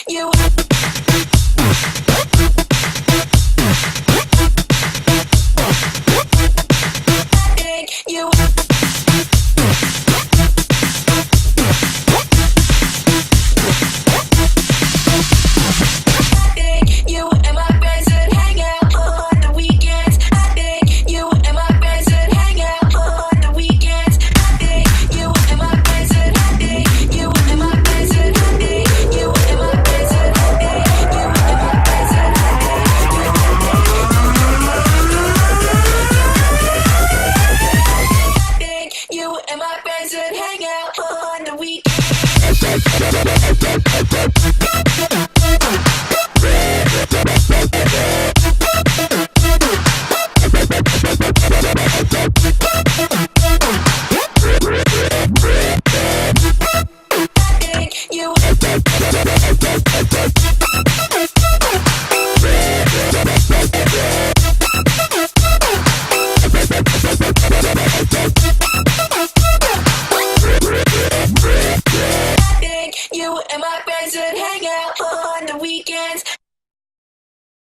you. You. You and my friends would hang out on the weekends. I think you and my friends would hang out on the weekends. I think you and my friends would. I think you and my friends would. I think you and my friends would. I think you and my friends would. I think you and my friends would hang out on the weekends.